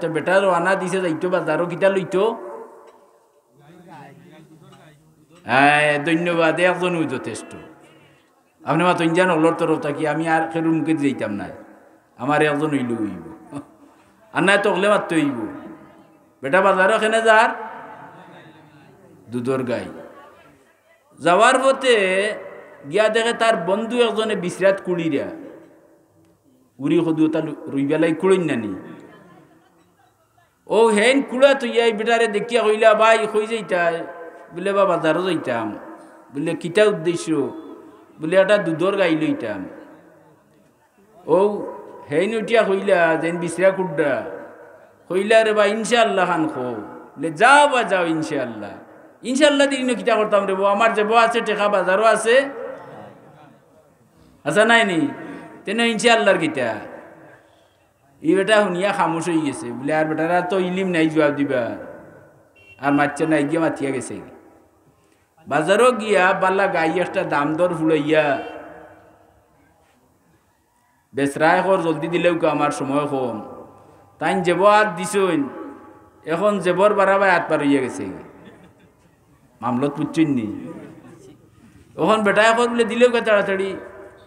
তো বেটারও আনা দিছে যাইতো বাজারও কিতা লইতো হ্যাঁ ধন্যবাদ একজন যথেষ্ট আপনি মা তৈন অলর তরফ থাকি আমি আর খেরুর মুখে যাইতাম না আমার একজন হইল হইব আর নাই তকলে মারতে হইব বেটা বাজারও এখানে যার দুধর গাই যাওয়ার পথে গিয়া দেখে তার বন্ধু একজনে বিশ্রাত কুড়িরা উড়ি সদু তা রইবেলাই কুড়ইন নানি ও হেন কুড়া তুইয়াই বেটারে দেখিয়া কইলা ভাই কই যাইতাই বলে বা বাজারও যাইতাম বলে কিতা উদ্দেশ্য বলে একটা দুধর গাই লইতাম ও হেন উঠিয়া কইলা যেন বিশ্রা কুড়া কইলা রে বা ইনশাআল্লাহ খান খো বলে যাও বা যাও ইনশাআল্লাহ ইনশাআল্লাহ দিন কিতা করতাম রে বউ আমার যে বউ আছে টেকা বাজারও আছে আচ্ছা নাই নি তেন ইনশাআল্লাহর কিতা ই বেটা শুনিয়া খামোশ হয়ে গেছে বলে আর বেটারা তো ইলিম নাই জবাব দিবা আর মাচ্চা নাই গিয়া মাতিয়া গেছে বাজারও গিয়া বাল্লা গাই একটা দাম দর ফুলাইয়া বেসরায় কর জলদি দিলেও আমার সময় কম তাই যেব আর দিছইন এখন জেবর বাড়াবাই হাত পার হইয়া গেছে মামলত পুচ্ছইন নি ওখন বেটা এখন বলে দিলেও কে তাড়াতাড়ি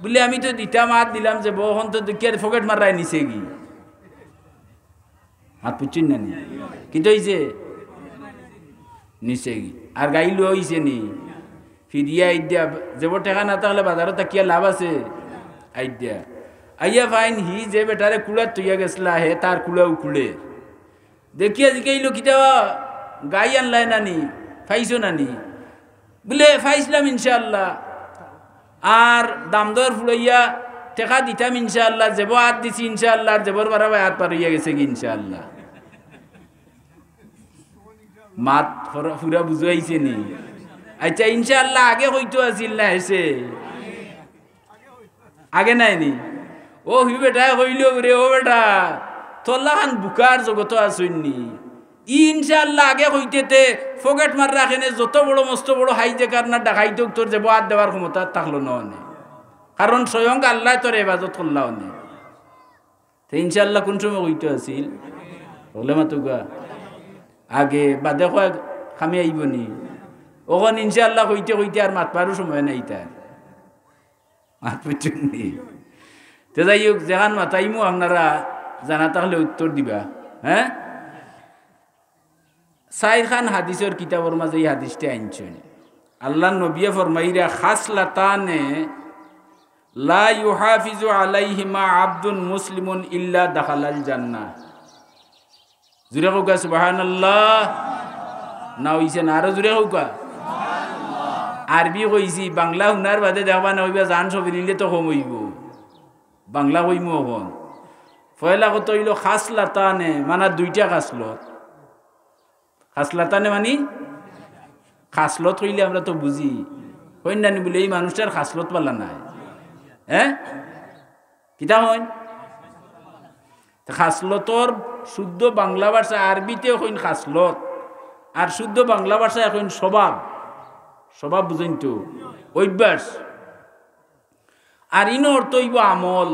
বলে আমি তো দিতাম হাত দিলাম যে বখন তো দেখিয়ে ফকেট মারাই নিছে কি হাত পুচ্ছইন না নি কিন্তু হইছে নিছে কি আর গাই লো হইছে নি ফিরিয়া আইডিয়া যেবর টেকা না থাকলে বাজারও তাকিয়া লাভ আছে আইডিয়া আইয়া ফাইন হি যে বেটারে কুড়া তুইয়া গেছলা হে তার কুড়াও কুড়ে দেখিয়া জিকাইলো কিতা গাই আনলাই নানি ফাইছো নানি বলে ফাইছিলাম ইনশাআল্লাহ আর দাম দর ফুলাইয়া টেকা দিতাম ইনশাআল্লাহ যেব হাত দিছি ইনশাআল্লাহ আর যেবর বাড়াবাই হাত পার হইয়া গেছে কি ইনশাআল্লাহ মাত ফুরা বুঝাইছে নি আচ্ছা ইনশাআল্লাহ আগে হইতো আছিল না হেসে আগে নাই নি ও হি বেটা হইল রে ও বেটা তোল্লা খান বুকার জগত আসইনি ইনশাআল্লাহ আগে হইতেতে ফকেট মার রাখেনে যত বড় মস্ত বড় হাই জেকার না ডাকাইতো তোর যে বাদ দেওয়ার ক্ষমতা থাকলো না অনে কারণ স্বয়ং আল্লাহ তোর এবাজত করলা অনে তো ইনশাআল্লাহ কোন সময় হইতো আছিল বলে মাতুগা আগে বাদে কয় খামি আইব নি ওখান ইনশাআল্লাহ হইতে হইতে আর মাত পারও সময় নাই তার মাত বুঝছেন নি তো যাই হোক যেখান মাতাইমু আপনারা জানা তাহলে উত্তর দিবা হ্যাঁ সাইদ খান হাদিসের কিতাবর মাঝে এই হাদিসটা আনছেন আল্লাহ নবিয়ে ফরমাইরা খাসলাতানে লা ইউহাফিজু আলাইহিমা আবদুন মুসলিমুন ইল্লা দাখালাল জান্নাহ জুরে হোকা সুবহানাল্লাহ না হইছে না আরো জুরে হোকা আরবি কইছি বাংলা হুনার বাদে দেখবা না হইবা জান ছবি নিলে তো কম হইব বাংলা কইমু এখন পয়লা কত হইল খাসলাতানে মানে দুইটা খাসলত খাসলাতানে মানে খাসলত হইলে আমরা তো বুঝি কইনানি বলে এই মানুষটার খাসলত পালা নাই হ্যাঁ কিতা হয় খাসলতর শুদ্ধ বাংলা ভাষা আরবিতে কইন খাসলত আর শুদ্ধ বাংলা ভাষা এখন স্বভাব স্বভাব বুঝেন তো অভ্যাস আর ইনো অর্থ হইব আমল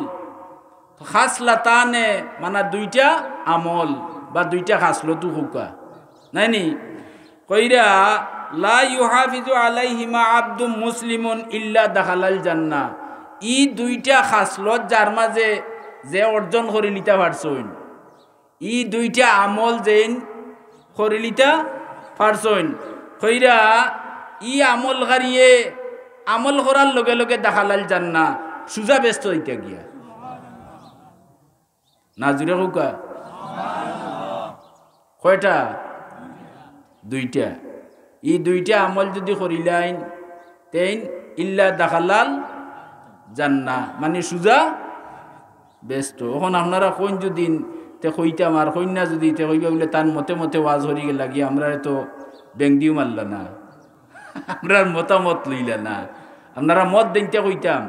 খাসলাতানে মানে দুইটা আমল বা দুইটা খাসলতু হুকা নাই নি কইরা লা ইউহাফিজু আলাইহিমা আবদুম মুসলিমুন ইল্লা দাখালাল জান্নাহ ই দুইটা খাসলত যার মাঝে যে অর্জন করে লিতা পারছইন ই দুইটা আমল যেন করে লিতা পারছইন কইরা ই আমল গারিয়ে আমল করার লগে লগে দাখালাল জান্নাহ সুজা ব্যস্ত হইতে গিয়া না জুড়ে হুকা কয়টা দুইটা এই দুইটা আমল যদি করিলাইন তেন ইল্লা দাখালাল জান্নাহ মানে সুজা ব্যস্ত এখন আপনারা কোন যদি তে কইতাম আর কইনা যদি তে কইবা বলে তার মতে মতে ওয়াজ হরি গেলা গিয়ে আমরা তো ব্যাংডিও মারলা না আমরা মতামত লইলা না আপনারা মত দিনতে কইতাম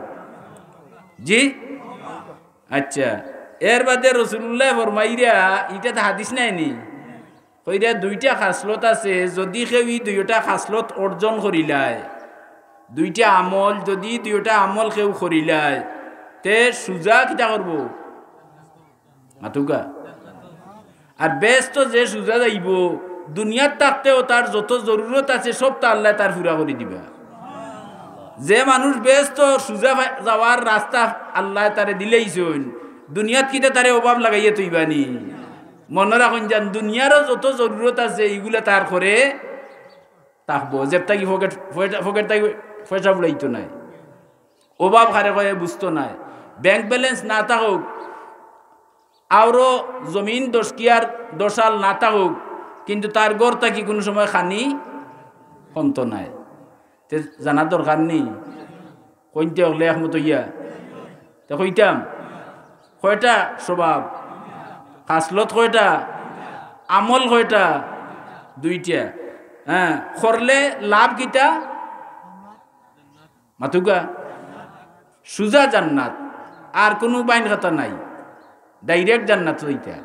জি আচ্ছা এর বাদে রাসূলুল্লাহ ফরমাইরা এটা তো হাদিস নাই নি কইরা দুইটা খাসলত আছে যদি কেউ দুইটা খাসলত অর্জন করিলায় দুইটা আমল যদি দুইটা আমল কেউ করিলায় তে সুজা কিতা করব মাতুকা আর ব্যস্ত যে সুজা যাইব দুনিয়ার থাকতেও তার যত জরুরত আছে সব তা আল্লাহ তার পুরা করে দিবা। যে মানুষ ব্যস্ত সুজা যাওয়ার রাস্তা আল্লাহ তারে দিলেইছেন, দুনিয়াত কিটা তারে অভাব লাগাইয়া তুইবানি। মনে রাখুন যান দুনিয়ারও যত জরুরত আছে এইগুলা তার করে থাকবো। জেব থাকি ফকেট থাকি পয়সা উড়াইতো নাই, অভাব হারে কয়ে বুঝতো নাই, ব্যাংক ব্যালেন্স না থাকুক, আরও জমিন দশকিয়ার দশাল না থাকুক, কিন্তু তার গড় থাকি কোনো সময় খানি হন্ত নাই। তে জানার দরকার নেই কইতে হলে একমত ইয়া তে কইতাম কয়টা স্বভাব খাসলত, কয়টা আমল, কয়টা দুইটা। হ্যাঁ, করলে লাভ কিটা মাতুকা সুজা জান্নাত, আর কোনো বাইন কথা নাই, ডাইরেক্ট জান্নাত হইতা।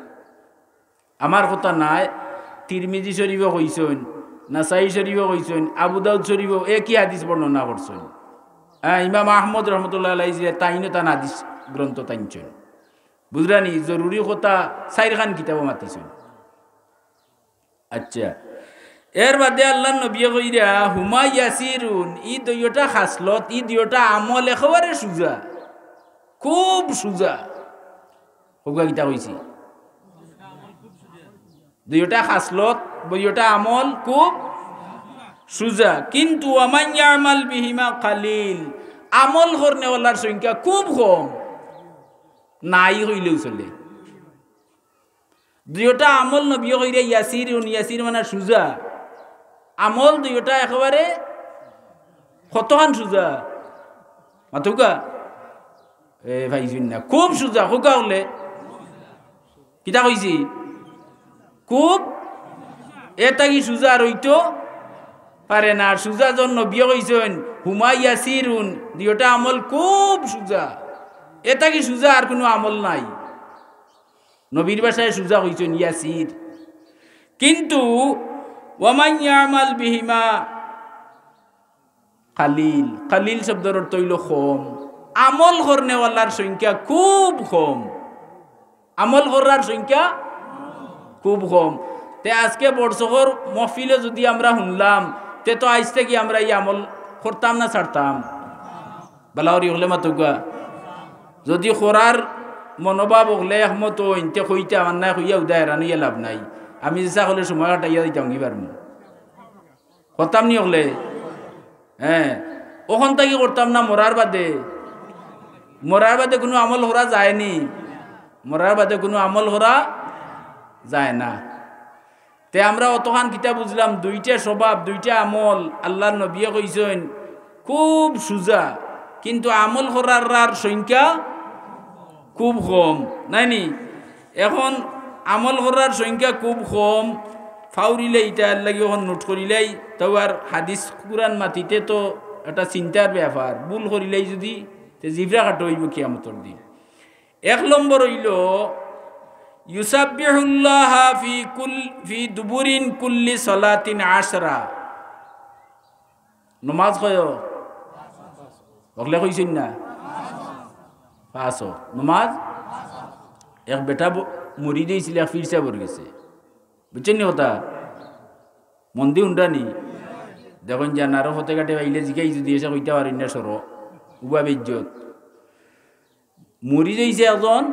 আমার কথা নাই, তিরমিজি শরীফ কইছেন, নাসাই শরীফ কইছেন, আবু দাউদ শরীফ একই হাদিস বর্ণনা করছেন। ইমাম আহমদ রহমতুল্লাহ আলাইহি যে তাইনও তান হাদিস গ্রন্থ তাইনছেন। বুঝরানি জরুরি কথা চাইরখান কিতাব মাতিছেন। আচ্ছা, এর বাদে আল্লাহ নবী কইরা হুমা ইয়াসিরুন, ই দুইটা খাসলত, ই দুইটা আমল একেবারে সুজা, খুব সুজা। হোগা কিতা কইছি, দুইটা খাসলত দুইটা আমল খুব সুজা। কিন্তু আমান ইয়ামাল বিহিমা কালিল, আমল করনেওয়ালার সংখ্যা খুব কম, নাই হইলেও চলে। দুইটা আমল নবী কইরা ইয়াসিরুন, ইয়াসির মানে সুজা, আমল দুইটা একেবারে কতখান সুজা মাতুকা ভাইছুন না, খুব সুজা। হুকা হলে কিতা কইছি, খুব এটা কি সুজা রইতো পারে না। সুজা জন্য বিয়ে কইছেন হুমা ইয়াসিরুন, দুইটা আমল খুব সুজা। এটা কি সুজা আর কোনো আমল নাই, নবীর ভাষায় সুজা কইছেন ইয়াসির। কিন্তু ওয়ামান ইয়ামাল বিহিমা কালিল, কালিল শব্দের অর্থ হইল কম। আমল করনেওয়ালার সংখ্যা খুব কম, আমল করার সংখ্যা খুব কম। তে আজকে বর্ষকর মহফিলে যদি আমরা শুনলাম, তে তো আজ থেকে আমরা এই আমল করতাম না ছাড়তাম? বালাহরি হলে মাতুকা যদি করার মনোভাব হলে একমত হইন, তে কইতে আমার নাই কইয়া উদয় হেরানো ইয়া লাভ নাই। আমি চেষ্টা করলে সময় কাটাইয়া দিতাম কি পারবো, করতাম নি হলে? হ্যাঁ, ওখান থেকে করতাম না। মরার বাদে, মরার বাদে কোনো আমল করা যায়নি, মরার বাদে কোনো আমল করা যায় না। তে আমরা অতখান কিতা বুঝলাম, দুইটা স্বভাব দুইটা আমল আল্লাহর নবী কইছেন খুব সুজা, কিন্তু আমল করার সংখ্যা খুব কম, নাইনি? এখন আমল করার সংখ্যা খুব কম ফাউরিলে ইটা লাগে ওখান নোট করিলেই তাও আর হাদিস কুরআন মাতিতে তো একটা চিন্তার ব্যাপার। ভুল করিলেই যদি জিভরা কাটো হইব কিয়ামতের দিন। এক নম্বর হইল ইউসাব্বিহুল্লাহ ফি দুবুরিন কুল্লি সালাতিন আশরা। নমাজ কয় বকলে কইছেন না পাঁচ নমাজ। এক বেটা মরি দিয়েছিল, এক ফিরসা বর গেছে, বুঝছেন নি কথা? মন্দির উন্ডানি দেখুন যান আরো হতে কাটে পাইলে জিকাই যদি এসে কইতে পারেন না সর উবা বেজ্জত। মরি দিয়েছে একজন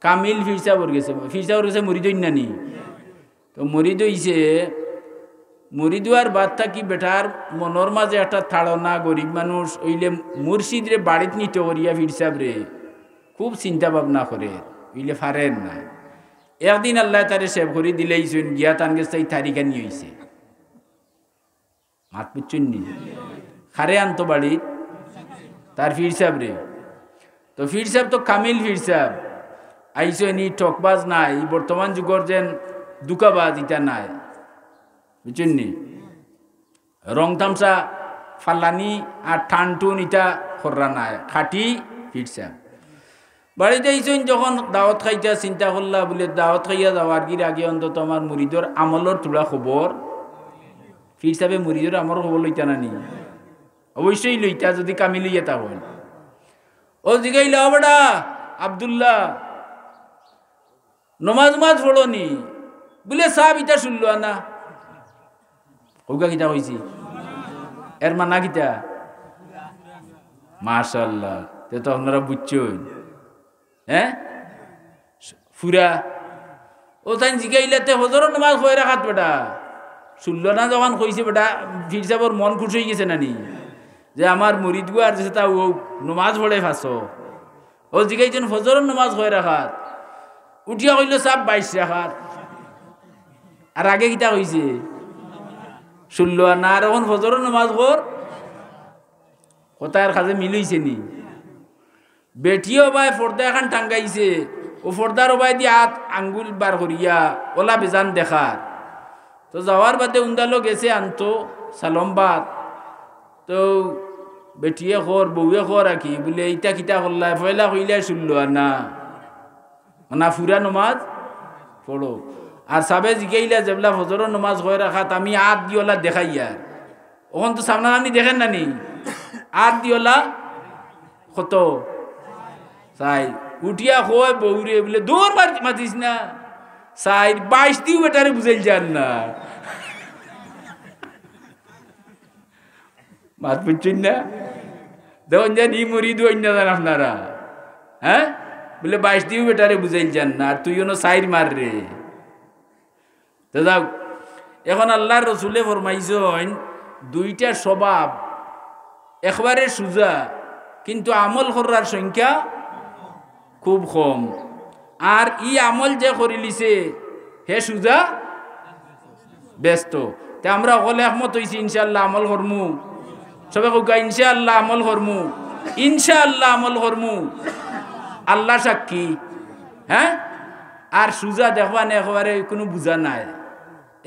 কামিল ফিরসা বর গেছে, ফিরসা বর গেছে মরি দইন নানি। তো মরি দইছে, মরি দেওয়ার বাদ থাকি বেটার মনের মাঝে একটা থাড়না, গরিব মানুষ ওইলে মুর্শিদ রে বাড়িতে নিতে করিয়া ফিরসাব রে খুব চিন্তা ভাবনা করে, ওইলে ফারেন না। একদিন আল্লাহ তারে সেভ করে দিলেইছেন, গিয়া তান গেছে এই তারিখানি হয়েছে মাত বুঝছেন নি, খারে আনতো বাড়িত তার ফিরসাব রে। তো ফিরসাব তো কামিল ফিরসাব আইসেন, ই ঠকবাজ নাই, বর্তমান যুগের যেন দুকাবাজ ইটা নাই, বুঝছেন নি? রং তামসা ফাল্লানি আর ঠান টুন ইটা খররা নাই, খাটি ফিরসাব। বাড়িতে আইসেন যখন দাওয়াত খাইতা চিন্তা করলা বলে দাওয়াত খাইয়া যাওয়ার গির আগে অন্তত আমার মুরিদর আমলর তোলা খবর, ফিরসাবে মুরিদর আমার খবর লইতা নানি? অবশ্যই লইতা যদি কামি লইয়া তা হন। ও জিগাইলা বেটা আব্দুল্লাহ, নমাজ মাজ পড়নি বলে সাহাব ইটা শুনল না কৌকা কিতা কইছি এর মানা কিতা মাশাআল্লাহ তে তো আপনারা বুঝছেন হ্যাঁ ফুরা ও তাই জিগাইলাতে হজরত নামাজ হয়ে রাখাত বেটা শুনল না যখন কইছে বেটা ফির সাহেবর মন খুশ হয়ে গেছে নানি যে আমার মুরিদ গো আর যে তা ও নমাজ পড়ে ফাঁসো ও জিগাইছেন হজরত নামাজ হয়ে রাখাত উঠিয়া কইল সাপ 22 রাখাত আর আগে কিতা কইছে শুনল না আর এখন হজরত নামাজ কর কোথায় কাজে মিলইছে নি বেটিও ভাই ফর্দা এখন টাঙ্গাইছে ও ফর্দার ওবাই দিয়ে হাত আঙ্গুল বার করিয়া ওলা বেজান দেখার তো যাওয়ার বাদে উন্দালো গেছে আনতো সালমবাদ তো বেটিয়ে খর বউয়ে খর আঁকি বলে ইটা কিতা করলা ফয়লা কইলাই শুনল না না ফুরা নমাজ পড়ো আর সাবে জিগাইলা যেবলা ফজরের নমাজ হয়ে রাখাত আমি হাত দিওলা দেখাইয়া ওখান তো সামনাসামনি দেখেন না নি হাত দিওলা কত চাই উঠিয়া খোয় বউরে বলে দৌড় মাতিস না চাই 22 দিও বেটারে বুঝাইল যান না মাত বুঝছেন না দেখুন যান ই মুরিদ অন্য যান আপনারা হ্যাঁ বলে 22 দিও বেটারে বুঝাইল যান না আর তুই কোনো সাইর মার রে তো যাও এখন আল্লাহর রসুলে ফরমাইছেন দুইটা স্বভাব একবারে সুজা কিন্তু আমল করার সংখ্যা খুব কম আর ই আমল যে করিলিছে হে সুজা ব্যস্ত তে আমরা সকলে একমত হইছি ইনশাআল্লাহ আমল করমু সবাই কইকা ইনশাআল্লাহ আমল করমু ইনশাআল্লাহ আমল করমু আল্লাহ সাক্ষী হ্যাঁ আর সুজা দেখবানে একেবারে কোনো বুঝা নাই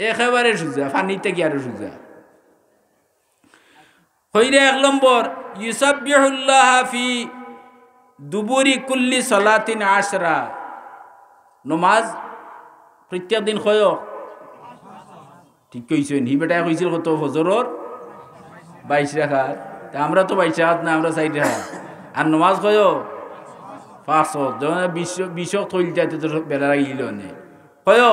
একেবারে সুজা ফানিতে কি আর সুজা হইরে 1 নম্বর ইউসাব্বিহুল্লাহ ফি দুবুরি কুল্লি সালাতিন 10 নমাজ প্রত্যেক দিন হয় ঠিক কইছেন হি বেটা কইছিল কত ফজরের 22 রাকাত তা আমরা তো 22 রাকাত না আমরা 4 রাকাত আর নমাজ হয় 5 যখন 20 থইল যাইতে তো বেলা লাগিল নে হয়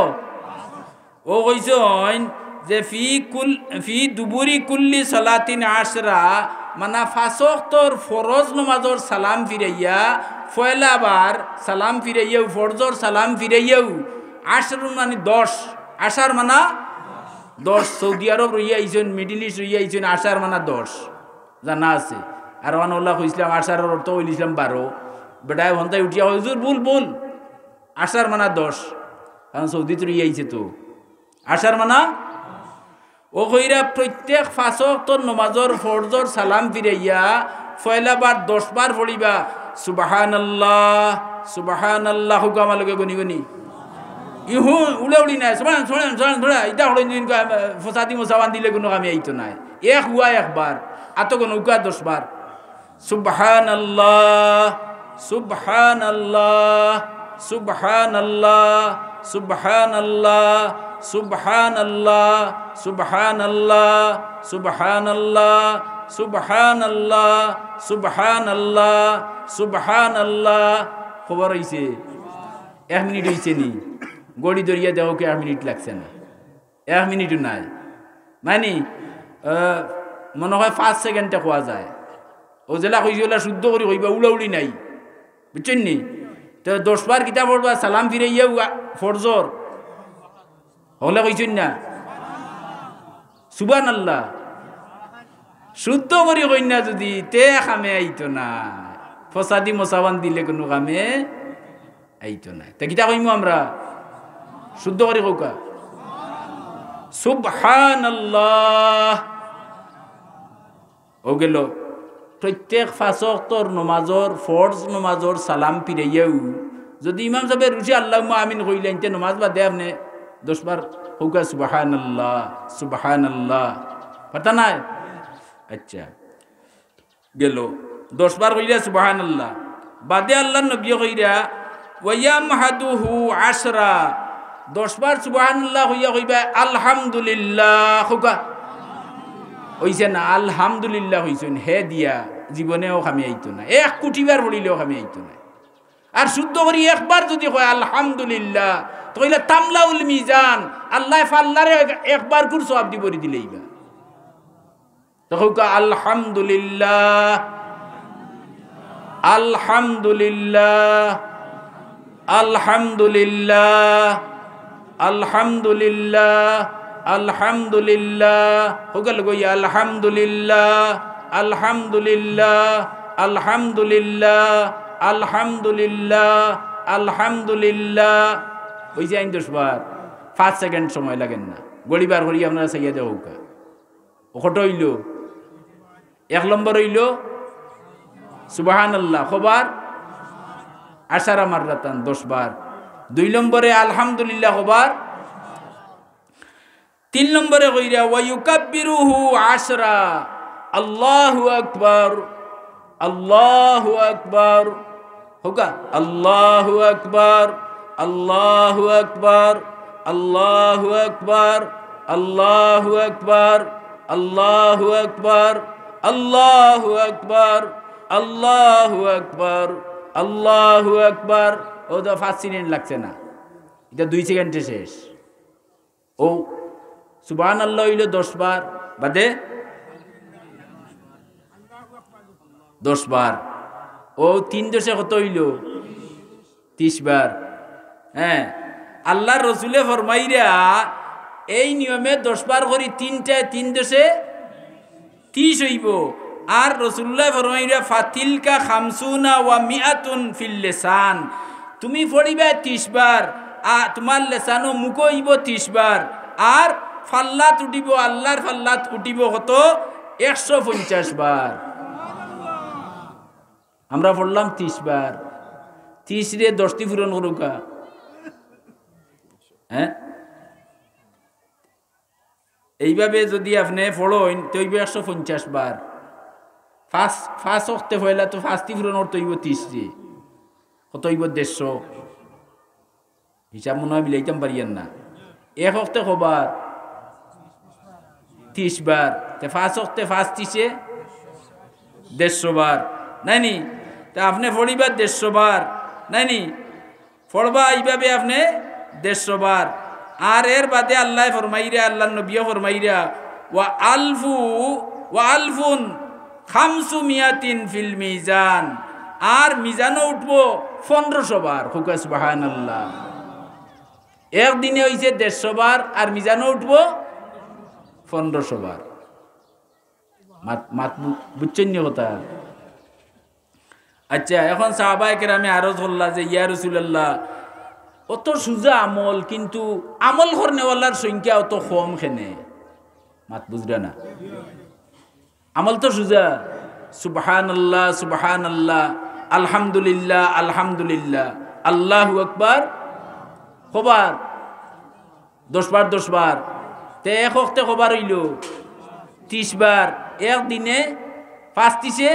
ও কইছেন যে ফি দুবুরি কুল্লি সালাতিন 10 মানে 5 ওয়াক্তর ফরজ নমাজর সালাম ফিরাইয়া ফয়লাবার সালাম ফিরাইয়া ফরজর সালাম ফিরাইয়া 10 মানে 10 আশার মানা 10 সৌদি আরব রইয়া আইছেন মিডল ইস্ট রইয়া আইছেন আশার মানা 10 জানা আছে আর ওয়ানুল্লাহ কইছিলাম আশার অর্থ হইলিছিলাম 12 বেটায় হন্তায় উঠিয়া হুজুর বল আশার মানা 10 কারণ সৌদিতে রইয়া আইছে তো আশার মানা ও কইরা প্রত্যেক 5 ওয়াক্তর নমাজর ফরজর সালাম ফিরাইয়া ফয়লাবার 10 বার পড়িবা সুবহানাল্লাহ সুবহানাল্লাহ হুকামালকে গনি ইহু উড়ি নাই সুবহানাল্লাহ এটা হলো দিন ফসাদি মুসাওয়ান দিলে কোনো কামে আইতো নাই এক হুয়া একবার আতো কোন উকা 10 বার সুবহানাল্লাহ সুবহানাল্লাহ সুবহানাল্লাহ সুবহানাল্লাহ সুবহানাল্লাহ সুবহানাল্লাহ সুবহানাল্লাহ সুবহানাল্লাহ সুবহানাল্লাহ সুবহানাল্লাহ খবর হইছে 1 মিনিট হইছে নি গড়ি দরিয়া দেও কে 1 মিনিট লাগছে না 1 মিনিট নাই মানে মনে হয় 5 সেকেন্ডে কোয়া যায় ও জেলা কইলা শুদ্ধ করে কইবা উড়ি নাই বুঝছেন নি তো 10 বার কিতাব পড়বা সালাম ফিরাইয়া ফরজর হলে কইছেন না সুবহানাল্লাহ শুদ্ধ করি কই না যদি তে কামে আইতো না ফসাদি মোসাওয়ান দিলে কোনো কামে আইতো না তা কিতা কইমু আমরা শুদ্ধ করে কওকা সুবহানাল্লাহ ও গেল প্রত্যেক 5 ওয়াক্তর নমাজর ফরজ নমাজর সালাম ফিরাইয়াও যদি ইমাম সাহেব রুচি আল্লাহুম্মা আমিন কইলেন তে নমাজ বা দে আপনি 10 বার কওকা সুবহানাল্লাহ সুবহানাল্লাহ পাতা নাই আচ্ছা গেল 10 বার কইরা সুবহানাল্লাহ বাদে আল্লাহর নবী কইরা ওয়ায়ামহাদুহু 10 10 বার সুবহানাল্লাহ হইয়া কইবা আলহামদুলিল্লাহ কওকা হইছে না আলহামদুলিল্লাহ হইছেন হে দিয়া জীবনেও খামি আইতো না 1 কোটি বার পড়িলেও খামি আইতো না আর শুদ্ধ করি একবার যদি কয় আলহামদুলিল্লাহ তাহলে তামলাউল মিজান আল্লাহ ফাল্লারে একবার কুর সওয়াব দি বরি দিলেইবা তখন আলহামদুলিল্লাহ আলহামদুলিল্লাহ আলহামদুলিল্লাহ আলহামদুলিল্লাহ আলহামদুলিল্লাহ হোগল গই আলহামদুলিল্লাহ আলহামদুলিল্লাহ আলহামদুলিল্লাহ আলহামদুলিল্লাহ আলহামদুলিল্লাহ ওই যে 10 বার 5 সেকেন্ড সময় লাগেন না গড়িবার করি আপনারা চাইয়া দেওয়া হোক ওটা হইল 1 নম্বর হইল সুবহানাল্লাহ খবর আশারা মাররাতান 10 বার 2 নম্বরে আলহামদুলিল্লাহ খবর 3 নম্বরে কইরা ওয়া ইউকাব্বিরুহু 10 আল্লাহু আকবার আল্লাহু আকবার হোগা আল্লাহু আকবার আল্লাহু আকবার আল্লাহু আকবার আল্লাহু আকবার আল্লাহু আকবার আল্লাহু আকবার আল্লাহু আকবার আল্লাহু আকবার ও তো 5 সেকেন্ড লাগছে না এটা 2 সেকেন্ডে শেষ ও সুবহানাল্লাহ হইল 10 বার বাদে 10 বার ও 3 দশে কত হইল 30 বার হ্যাঁ আল্লাহর রাসূলে ফরমাইরা এই নিয়মে 10 বার করি 3 দশে 30 হইব আর রাসূলুল্লাহ ফরমাইরা ফাতিলকা খামসুনা ওয়া মিআতুন ফিল লিসান তুমি পড়িবা 30 বার আর তোমার লিসানও মুখ হইব 30 বার আর ফাল্লাত উঠিব আল্লাহর ফাল্লাত উঠিব কত 150 বার আমরা পড়লাম 30 বার 30 রে 10টি পূরণ করুকা হ্যাঁ এইভাবে যদি আপনি পড়েন তৈব 150 বার ফাঁস অক্তে হইলা তো 5টি পূরণ তৈব 30 রে কত হইব 150 হিসাব মনে হয় মিলাইতাম পারিয়েন না এক অক্তে কবার 30 বার তে 5 অক্তে 5 30 150 বার নাইনি তা আপনি পড়িবার 150 বার নাইনি পড়বা এইভাবে আপনি 150 বার আর এর বাদে আল্লাহ ফরমাইরা আল্লাহর নবীও ফরমাইরা ওয়া আলফুন 500 ফিল মিজান আর মিজানও উঠবো 1500 বার হুকা সুবহানাল্লাহ একদিনে হইছে 150 বার আর মিজানও উঠবো 1500 বার মাত বুঝছেন নি কথা আচ্ছা এখন সাহাবায়ে কেরামে আরজ করলা যে ইয়া রাসূলুল্লাহ অত সুজা আমল কিন্তু আমল করনেওয়ালার সংখ্যা অত কম খেনে মাত বুঝরা না আমল তো সুজা সুবহানাল্লাহ সুবহানাল্লাহ আলহামদুলিল্লাহ আলহামদুলিল্লাহ আল্লাহু আকবার খবর 10 বার 10 বার তে এক হক্তে খবর হইল 30 বার একদিনে 5 30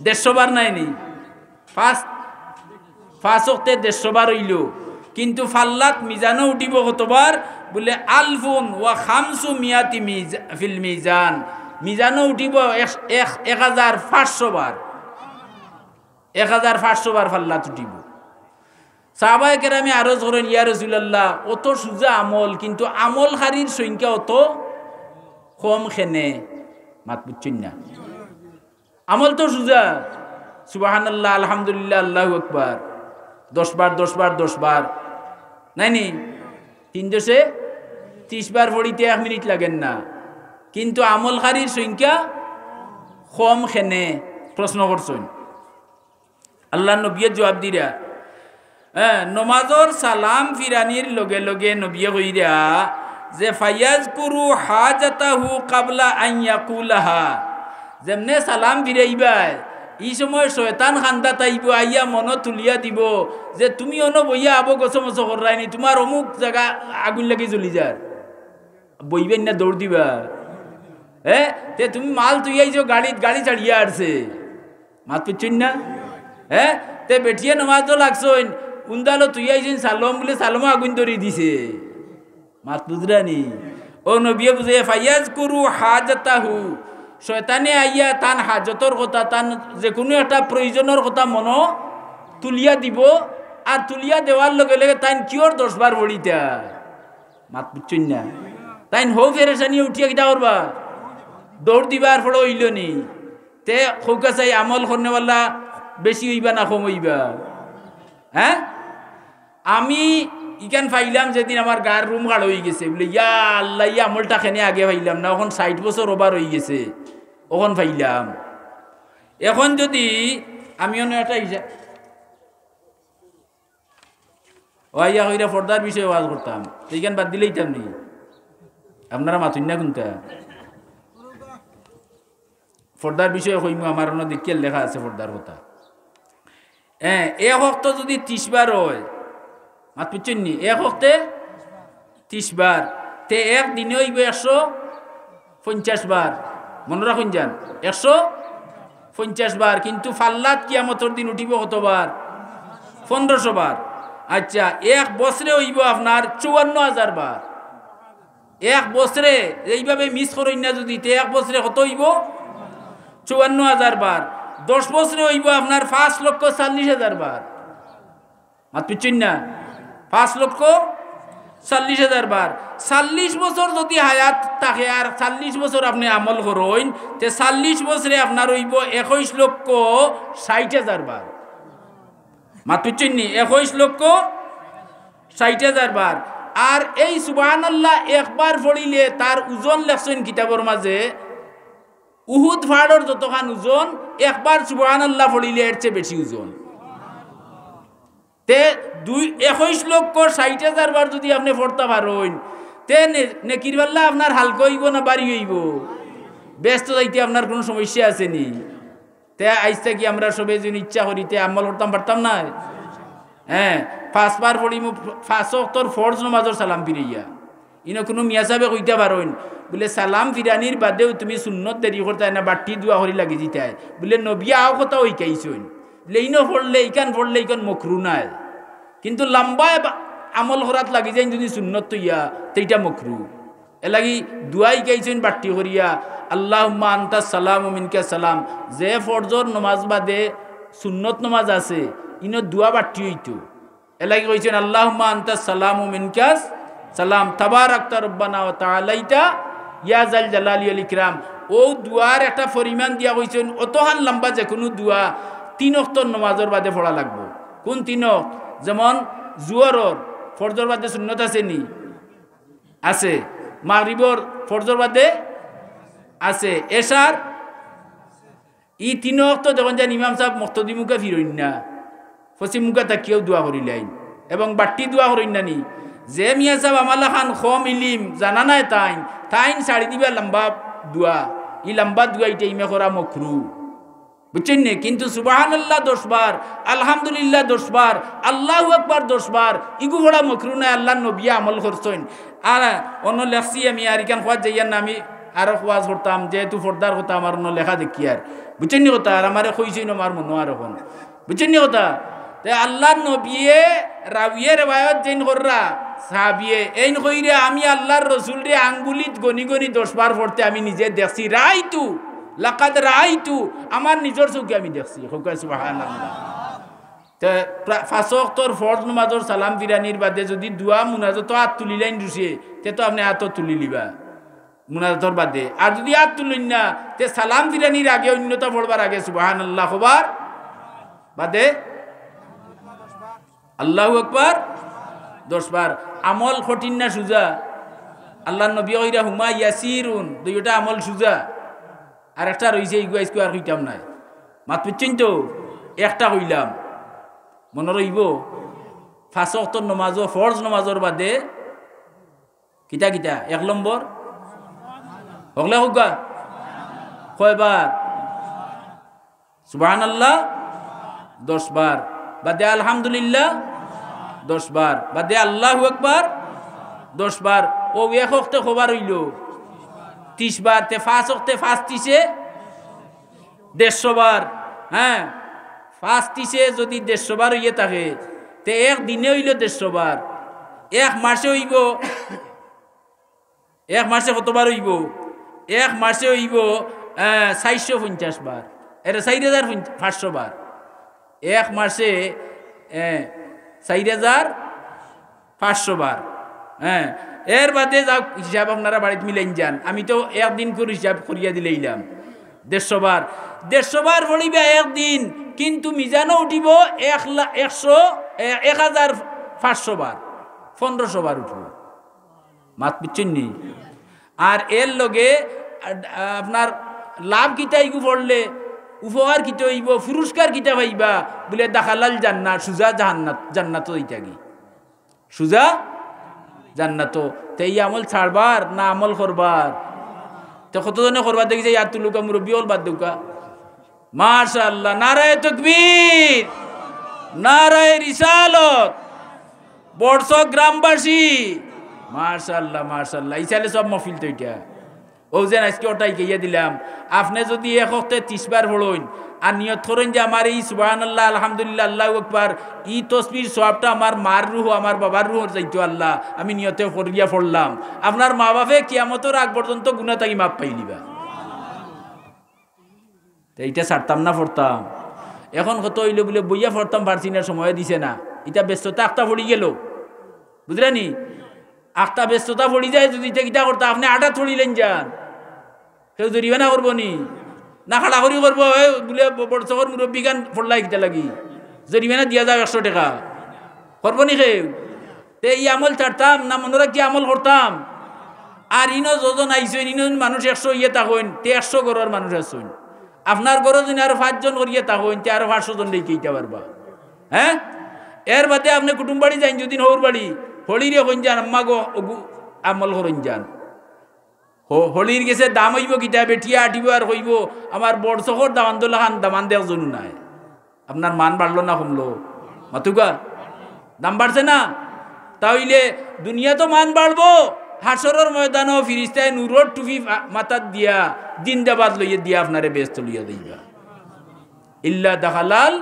150 বার নাইনি 5 হক্তে 150 বার হইল কিন্তু ফাল্লাত মিজানও উঠিব কতবার বলে আলফুন ওয়া 500 ফিল মিজান মিজানও উঠিব 1500 বার 1500 বার ফাল্লাত উঠিব সাহাবায়ে কেরামে আরজ করেন ইয়া রাসূলুল্লাহ অত সুজা আমল কিন্তু আমল হারির সংখ্যা অত কম খেনে মাত বুঝছেন না আমল তো সুজা সুবহানাল্লাহ আলহামদুলিল্লাহ আল্লাহু আকবার 10 বার 10 বার 10 বার নাইনি 330 বার পড়িতে 1 মিনিট লাগেন না কিন্তু আমল হারির সংখ্যা কম খেনে প্রশ্ন করছেন আল্লাহ নবীয়ে জবাব দিরা নমাজর সালাম ফিরানির লগে লগে নবিয়ে কইরা যে ফায়াজকুরু হাজাতাহু ক্বাবলা আন ইয়াকুলাহা যেমনে সালাম ফিরাইবা এই সময় শয়তান খান্দা তাইব আইয়া মন তুলিয়া দিব যে তুমি অন বইয়া আবো গছমছ করাইনি তোমার অমুক জায়গা আগুন লাগি জ্বলি যার বইবেন না দৌড় দিবা তে তুমি মাল তুই আইছো গাড়ি ছাড়িয়া আসছে মাত পিচ্ছেন না তে বেঠিয়ে নমাজ তো লাগছইন উন্দালো তুই আইছেন সালম বলে সালমও আগুন ধরিয়ে দিছে মাত বুঝরানি ও নবিয়ে বুঝে ফাইয়াজ করু হাজাতাহু শয়তানে আইয়া তান হাজতর কথা তান যে কোনো একটা প্রয়োজনের কথা মনো তুলিয়া দিব আর তুলিয়া দেওয়ার লগে লগে তাইন কিওর 10 বার বড়িতা মাত বুঝছেন না তাইন হো ফেরেশানি উঠিয়া কিটা করবা দৌড় দিবার ফলো হইল নি তে খৌকা চাই আমল করনেওয়ালা বেশি হইবা না কম হইবা হ্যাঁ আমি ইখান পাইলাম যেদিন আমার গার রুম গাড় হয়ে গেছে বলে ইয়া আল্লাহ ইয়া আমলটা খেনে আগে পাইলাম না এখন 60 বছর ওভার হয়ে গেছে ওখন পাইলাম এখন যদি আমি অন্য একটা হিসাব ওয়াইয়া কইরা পর্দার বিষয়ে ওয়াজ করতাম এইখান বাদ দিলেই তাম নি আপনারা মাতুন না কোনটা পর্দার বিষয়ে কইমু আমার অন্য দেখিয়ে লেখা আছে পর্দার কথা হ্যাঁ এক হক্ত যদি 30 বার হয় মাত বুঝছেন নি এক হক্তে 30 বার তে এক দিনে হইব 150 বার মনে রাখুন যান 150 বার কিন্তু ফাল্লাত কিয়ামতের দিন উঠিব কতবার 1500 বার আচ্ছা এক বছরে হইব আপনার 54,000 বার এক বছরে এইভাবে মিস করেন না যদি তে এক বছরে কত হইব 54,000 বার 10 বছরে হইব আপনার 5,40,000 বার মাত বুঝছেন না 5,40,000 বার 40 বছর যদি হায়াত থাকে আর 40 বছর আপনি আমল করেন তে 40 বছরে আপনার হইব 21,60,000 বার মাত বুঝছেন নি 21,60,000 বার আর এই সুবহানাল্লাহ একবার পড়িলে তার ওজন লেখছেন কিতাবের মাঝে উহুদ পাহাড়ের যতখান ওজন একবার সুবহানাল্লাহ পড়িলে এর চেয়ে বেশি ওজন তে 21,60,000 বার যদি আপনি পড়তে পারেন তে নেকির পাল্লা আপনার হালকা হইব না বাড়ি হইব ব্যস্ত যাইতে আপনার কোনো সমস্যা আছে নি তে আইসা কি আমরা সবাই যদি ইচ্ছা করিতে আমল করতাম পারতাম না হ্যাঁ 5 বার পড়িমু 5 ওয়াক্তর ফরজ নামাজের সালাম ফিরাইয়া ইনো কোনো মিয়া সাহেবে কইতে পারেন বলে সালাম ফিরানির বাদেও তুমি সুন্নত দেরি করতে না বাটি দোয়া করি লাগি দিতে বলে নবী আও কথা ওই কাইছুন লেইনো পড়লে ইকান মকরু নাই কিন্তু লম্বা আমল করাত লাগি যায় যদি সুন্নত তৈয়া সেইটা মকরু এ লাগি দুয়াই গাইছেন বাটি করিয়া আল্লাহুম্মা আনতা সালাম মিনকা সালাম যে ফরজর নামাজ বাদে সুন্নত নামাজ আছে ইনো দুয়া বাটি হইতো এ লাগি কইছেন আল্লাহুম্মা আনতা সালাম মিনকা সালাম তাবারাকতা রব্বানা ওয়া তাআলাইতা ইয়া জাল জালালি ওয়াল ইকরাম ও দুয়ার একটা পরিমাণ দিয়া কইছেন অতহান লম্বা যে কোনো দুয়া 3 ওয়াক্তর নামাজের বাদে পড়া লাগবে কোন 3 ওয়াক্ত যেমন জুহরর ফরজর বাদে সুন্নত আছে নি আছে মাগরিবর ফরজর বাদে আছে এশার ই 3 ওয়াক্ত যখন যান ইমাম সাহেব মুক্তদি মুখে ফিরইন না পশ্চিম মুখে তাকিয়েও দোয়া করিলেন এবং বাটি দোয়া করিন না নি যে মিয়া সাহেব আমালা খান খম ইলিম জানা নাই তাইন ছাড়ি দিবা লম্বা দোয়া ই লম্বা দোয়া ইটা ইমে করা মকরু বুঝছেন নি কিন্তু সুবহানাল্লাহ 10 বার আলহামদুলিল্লাহ 10 বার আল্লাহু আকবার 10 বার ইগু বড় মকরু না আল্লাহর নবী আমল করছেন আর অন্য লেখছি আমি আর ইকান খোয়াজ যাইয়ার না আমি আরো খোয়াজ করতাম যেহেতু ফর্দার কথা আমার অন্য লেখা দেখি আর বুঝছেন নি কথা আর আমারে কইছেন আমার মনে আর এখন বুঝছেন নি কথা তে আল্লাহর নবীয়ে রাবিয়ে রিওয়ায়াত যেন কররা সাহাবিয়ে এইন কইরে আমি আল্লাহর রাসূল রে আঙ্গুলিত গনি গনি 10 বার পড়তে আমি নিজে দেখছি রাইতু লাকাদ রাইতু আমার নিজের চোখে আমি দেখছি সুবহানাল্লাহ তে 5 ওয়াক্তর ফরজ নামাজের সালাম ফিরানির বাদে যদি দোয়া মুনাজাত হাত তুলিলেন দুসে তে তো আপনি হাত তুলি লিবা মুনাজাতর বাদে আর যদি হাত তুলিন না তে সালাম ফিরানির আগে অন্যতা পড়বার আগে সুবহানাল্লাহ খবর বাদে আল্লাহু আকবার 10 বার আমল কঠিন না সুজা আল্লাহর নবী কইরা হুমা ইয়াসিরুন দুইটা আমল সুজা আর একটা রইছে ইগু আইসকো আর কইতাম নাই মাত বুঝছেন তো একটা কইলাম মনে রইব 5 ওয়াক্তর নামাজ ফরজ নামাজের বাদে কিতা কিতা 1 নম্বর হগলা হুগা কয়বার সুবহানাল্লাহ 10 বার বাদে আলহামদুলিল্লাহ 10 বার বাদে আল্লাহু আকবার 10 বার ও এক ওয়াক্তে খবর হইল 30 বার তে 5 ওয়াক্তে 5 30 150 বার হ্যাঁ 5 30 যদি 150 বার হইয়ে থাকে তে এক দিনে হইল 150 বার এক মাসে হইব এক মাসে কতবার হইব এক মাসে হইব 450 বার এটা 4500 বার এক মাসে 4,500 বার। হ্যাঁ, এর বাদে যাও হিসাব আপনারা বাড়িতে মিলেন যান। আমি তো একদিন করে হিসাব করিয়া দিলেইলাম 150 বার। 150 বার পড়িবে একদিন, কিন্তু মিজানও উঠিব 1,500 বার, 1500 বার উঠব। মাত বুঝছেন নি? আর এর লগে আপনার লাভ কিতা ইগু পড়লে উপহার কিতা হইব, পুরস্কার কিতা পাইবা বলে দাখালাল জান্নাত, সুজা জান্নাত, জান্নাত হইতা কি সুজা জান্নাত। তো এই আমল ছাড়বার না আমল করবার? তো কতজনে করবার দেখি যে ইয়ার তুলুকা মুরব্বী হল বাদ দুকা। মাশাআল্লাহ, নারায়ে তাকবীর, নারায়ে রিসালত, বড়সক গ্রামবাসী, মাশাআল্লাহ মাশাআল্লাহ। এই চাইলে সব মফিল তো এটা ও যেন আজকে ওটাই গিয়ে দিলাম। আপনি যদি এক হপ্তাহে 30 বার পড়ুন আর নিয়ত করেন যে আমার এই সুবহানাল্লাহ আলহামদুলিল্লাহ আল্লাহু আকবার ই তসবির সওয়াবটা আমার মার রূহ আমার বাবার রূহর যাইতো আল্লাহ, আমি নিয়তে করিয়া পড়লাম, আপনার মা বাপে কিয়ামতের আগ পর্যন্ত গুনাহ থাকি মাপ পাইলিবা। তো এইটা ছাড়তাম না পড়তাম। এখন কত হইল বলে বইয়া পড়তাম পারছি না, সময় দিছে না। এটা ব্যস্ততা আখটা পড়ি গেল, বুঝলেনি? আখটা ব্যস্ততা পড়ি যায় যদি এটা কিটা করতাম। আপনি আটা থড়িলেন যান, কেউ জরিমানা করবো নি না খাড়াখড়ি করবো বলে বড় মুরব্বী গান পড়লাই কিটা লাগি জরিমানা দিয়া যাও 100 টাকা করবো নি কেউ? তে এই আমল ছাড়তাম না মনে রাখি আমল করতাম। আর ইনো যজন আইসেন ইনো মানুষ 100 ইয়ে থাকেন তে 100 গড়ের মানুষ আসেন। আপনার গড়ে যদি আরো 5 জন করিয়ে থাকেন তে আরো 500 জন লেগে ইটা পারবা। হ্যাঁ, এর বাদে আপনি কুটুম বাড়ি যান, যদি হৌর বাড়ি হলিরে হইন যান আম্মা গো আমল করইন যান। হলির গেছে দাম হইব কিতা বেঠিয়া আটিব আর হইব আমার বড় শহর দামান্দোল্লা খান দামান দেওয়ার জন্য নাই। আপনার মান বাড়লো না কমলো? মাতুকা দাম বাড়ছে না? তাইলে দুনিয়া তো মান বাড়বো, হাসরের ময়দানও ফিরিস্তায় নূরের টুপি মাথাত দিয়া জিন্দাবাদ লইয়া দিয়া আপনারে ব্যস্ত লইয়া দিবা। ইল্লা দাখালাল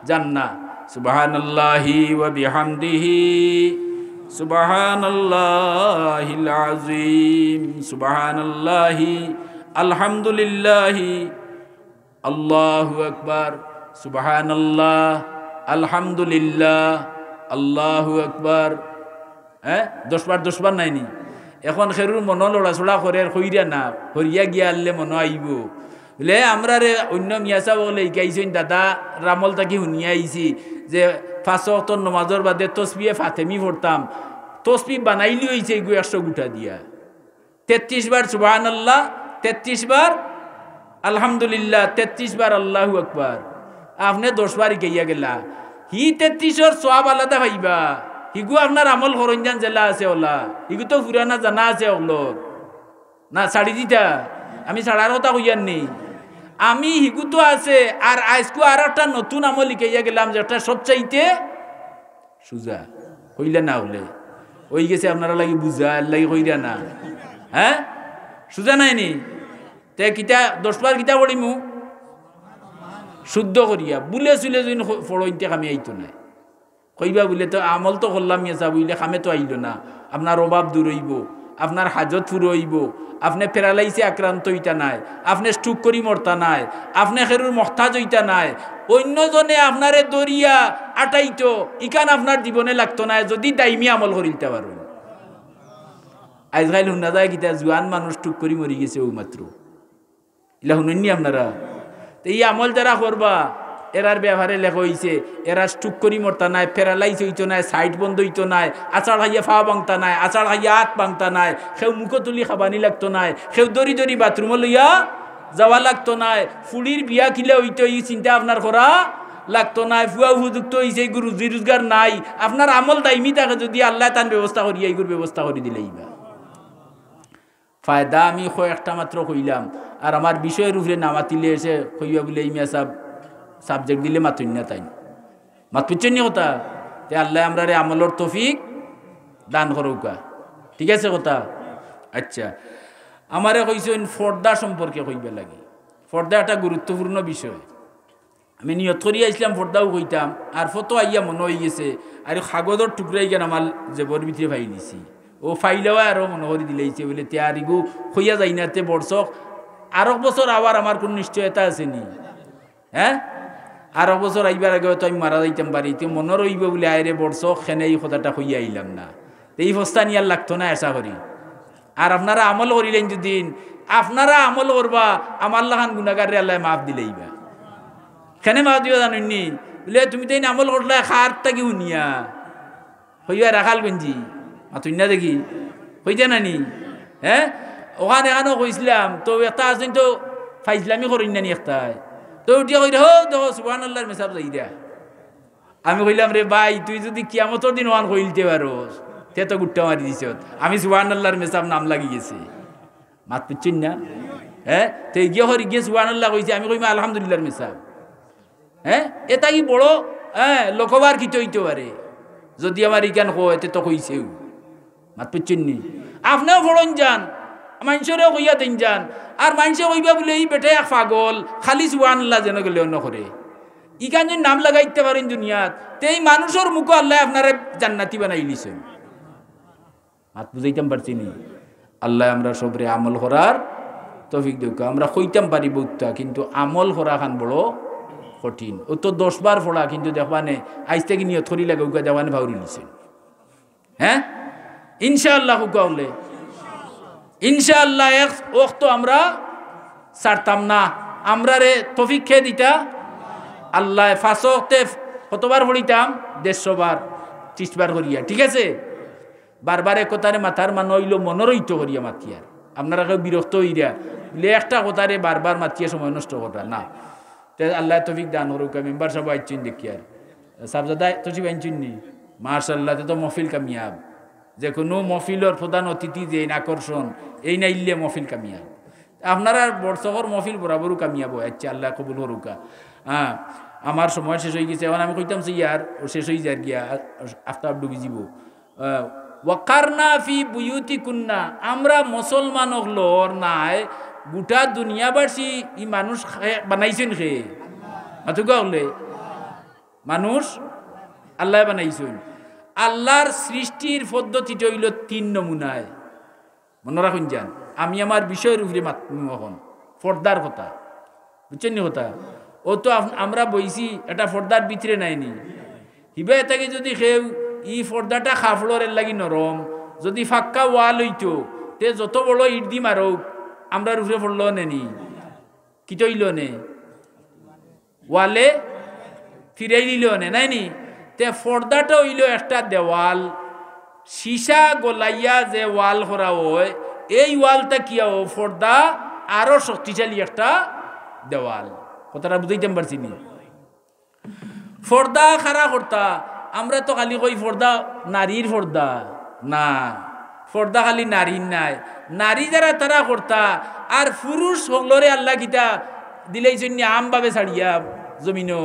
জান্নাহ। সুবহানাল্লাহি ওয়া বিহামদিহি সুবহানাল্লাহিল আযীম সুবহানাল্লাহি আলহামদুলিল্লাহি আল্লাহু আকবার সুবহানাল্লাহ আলহামদুলিল্লাহ আল্লাহু আকবার। 10 বার নাইনি। এখন খেরুর মন লড়াচড়া করে হইরা না হরিয়া গিয়া আনলে মন আইব বলে আমরা রে অন্য মিয়াসা বলে গাইছেন দাদা রামল তাকে শুনিয়া আইছি যে 5 ওয়াক্ত নামাজের বাদে তসবিহে ফাতেমি পড়তাম, তসবি বানাইলি হয়েছে 100 গুটা দিয়া 33 বার সুবহানাল্লাহ, 33 বার আলহামদুলিল্লাহ, 33 বার আল্লাহু আকবার। আপনি 10 বার গিয়া গেলা, হি 33 সওয়াব আলাদা পাইবা। হিগু আপনার আমল হরঞ্জান জেলা আছে ওলা, হিগু তো পুরানা জানা আছে ওগুলোর না ছাড়ি দিতা। আমি ছাড়ার কথা কইয়ার নেই, আমি হিগু তো আছে। আর আজকু আর একটা নতুন আমল লিখাইয়া গেলাম যেটা সবচাইতে সুজা হইলে না হলে ওই গেছে আপনারা লাগি বুঝা লাগি কইরা না। হ্যাঁ, সুজা নাইনি তে কিতা 10 বার কিতা পড়িমু শুদ্ধ করিয়া বুলে চুলে যদি ফড়ইতে কামে আইতো না কইবা বলে তো আমল তো করলাম ইয়েসা বুঝলে কামে তো আইল না। আপনার অভাব দূর হইব, আপনার হাজত ফুর হইব, আপনি প্যারালাইসে আক্রান্ত হইতা নাই, আপনি স্ট্রোক করি মরতা নাই, আপনি খেরুর মহতাজ হইতা নাই, অন্যজনে আপনারে দরিয়া আটাইতো ইকান আপনার জীবনে লাগতো না যদি দাইমি আমল করিতে পারুন। আজকাল শুনা যায় কিতা জোয়ান মানুষ টুক করি মরি গেছে ওই মাত্র, এলা শুনেননি আপনারা? তো এই আমল যারা করবা এরার ব্যবহারে লেখা হয়েছে এরা স্ট্রোক করি মরতা নাই, প্যারালাইজ হইতো নাই, সাইড বন্ধ হইতো নাই, আচার হাইয়া ফা বাংতা নাই, আচার হাইয়া হাত বাংতা নাই, সেও মুখ তুলি খাবানি লাগতো নাই, সেও দরি দরি বাথরুমে লইয়া যাওয়া লাগতো নাই, ফুলির বিয়া কিলে হইতো এই চিন্তা আপনার করা লাগতো নাই, ফুয়া উপযুক্ত হয়েছে এই রুজি রোজগার নাই, আপনার আমল দাইমি থাকে যদি আল্লাহ তার ব্যবস্থা করি এইগুর ব্যবস্থা করে দিলেই বা ফায়দা। আমি একটা মাত্র কইলাম আর আমার বিষয়ের উপরে নামাতিলে এসে কইবা বলে এই মেয়ে সাবজেক্ট দিলে মাতুন না তাই মাত পুচ্ছেন কথা যে আল্লাহ আমরা রে আমলের তৌফিক দান করুকা। ঠিক আছে কথা? আচ্ছা, আমারে কইছেন পর্দা সম্পর্কে কইবা লাগে। পর্দা একটা গুরুত্বপূর্ণ বিষয়। আমি নিয়ত করিয়া আসলাম পর্দাও কইতাম আর ফটো আইয়া মনে হয়ে গেছে আর কাগজের টুকরাই কেন আমার জেবর ভিতরে ফাই নিছি ও ফাইলেও আরও মনে করে দিলেইছে বলে তে আরিগু হইয়া যাই না তে বর্ষক আরো বছর আবার আমার কোন নিশ্চয়তা আছে নি? হ্যাঁ, আর বছর আইবার আগে তো আমি মারা যাইতাম পারি, তুই মনে রইব বলে আয়রে বর্ষ খেনে এই কথাটা হইয়া আইলাম না, তো এই বস্তা নিয়ে আর লাগতো না আশা করি। আর আপনারা আমল করিলেন যদি আপনারা আমল করবা, আমার লাহান গুণাগারে আল্লাহ মাফ দিলেইবা। খেনে মাফ দিবা জানুননি বলে তুমি তো আমল করলে খার তাকি শুনিয়া হইয়া রাখাল গঞ্জি তুই না দেখি হইতে নানি। হ্যাঁ ওখানে এখানেও কইছিলাম তো একটা আছেন তো ফাইজলামি করেন নানি একটাই তো উঠিয়া কই হো দেখো সুবহানাল্লাহর মেসাব যাই দিয়া। আমি কইলাম রে ভাই তুই যদি কিয়ামতের দিন ওয়ান কইলতে পারোস তে তো গুট্টা মারি দিছ, আমি সুবহানাল্লাহর মেসাব নাম লাগি গেছে মাত পিচ্ছিন না। হ্যাঁ তো গিয়ে হরি গিয়ে সুবহানাল্লাহ কইছে, আমি কইম আলহামদুলিল্লাহর মেসাব। হ্যাঁ এটা কি বড় হ্যাঁ লোকবার কিতে হইতে পারে, যদি আমার ইকান কয় এতে তো কইছেও মাত পিচ্ছিন নি। আপনিও ফড়ন যান মানুষেরও কইয়া দেন যান, আর মানুষে কইবা বলে এই বেটে এক পাগল খালি সুবহানাল্লাহ যেন গেলে অন্য করে ইকান যদি নাম লাগাইতে পারেন দুনিয়াত তে এই মানুষের মুখে আল্লাহ আপনারা জান্নাতি বানাই লিছেন। হাত বুঝাইতাম পারছি নি। আল্লাহ আমরা সবরে আমল করার তৌফিক দেখ। আমরা কইতাম পারি বউটা, কিন্তু আমল করা খান বড় কঠিন। ও তো 10 বার পড়া, কিন্তু দেখবানে আজ থেকে নিয়ত করি লাগে উকা দেওয়ানে ভাউরি লিছেন। হ্যাঁ ইনশাআল্লাহ হুকা হলে ইনশাআল্লাহ এক ওক্ত আমরা ছাড়তাম না। আমরা রে তৌফিক খেয়ে দিতা আল্লাহ। 5 ওক্তে কতবার পড়িতাম 150 বার 30 বার করিয়া, ঠিক আছে। বারবার একতারে মাথার মান হইল মনোরহিত করিয়া মাতিয়ার, আপনারা কেউ বিরক্ত হইয়া বলে একটা কথারে বারবার মাতিয়া সময় নষ্ট করা না। তে আল্লাহ তৌফিক দান করুক। মেম্বার সব আইচুন দেখি আর সাবজাদা তসিব আইচুন নি মাশাআল্লাহ। তো মহফিল কামিয়াব, যে কোনো মহফিলের প্রধান অতিথি যে আকর্ষণ এই না ইল্লে মহফিল কামিয়াব। আপনারা বর্ষকর মহফিল বরাবরও কামিয়াব। আচ্ছা আল্লাহ কবুল করুকা। হ্যাঁ আমার সময় শেষ হয়ে গেছে, এখন আমি কইতাম সে ইয়ার ও শেষ হয়ে যার গিয়া আফতাব ডুবি যাব। ওয়াকারনা ফি বুয়ুতি কুন্না, আমরা মুসলমান হলোর নাই গোটা দুনিয়াবাসী ই মানুষ বানাইছেন খে মাতুকা হলে মানুষ আল্লাহ বানাইছেন। আল্লাহর সৃষ্টির পদ্ধতিটা হইল 3 নমুনায়। মনে রাখুন যান, আমি আমার বিষয়ের উপরে এখন পর্দার কথা বুঝছেন নি কথা। ও তো আমরা বইছি এটা পর্দার ভিতরে নাইনি হিবা এটাকে যদি কেউ ই পর্দাটা খাফড়ের লাগি নরম, যদি ফাক্কা ওয়াল হইতো তে যত বড় ইট দি মারক আমরা উপরে পড়ল নেনি কি তৈল নে ওয়ালে ফিরাই দিল নে নাইনি। তে পর্দাটা হইল একটা দেওয়াল, সীসা গলাইয়া যে ওয়াল করা হয় এই ওয়ালটা কি পর্দা আরো শক্তিশালী একটা দেওয়াল। কথাটা বুঝাইতে পারছি নি। পর্দা খারা কর্তা আমরা তো খালি কই পর্দা নারীর পর্দা না, পর্দা খালি নারীর নাই, নারী যারা তারা কর্তা আর পুরুষ হলরে আল্লাহ গীতা দিলেই জন্য আমভাবে ছাড়িয়া জমিনও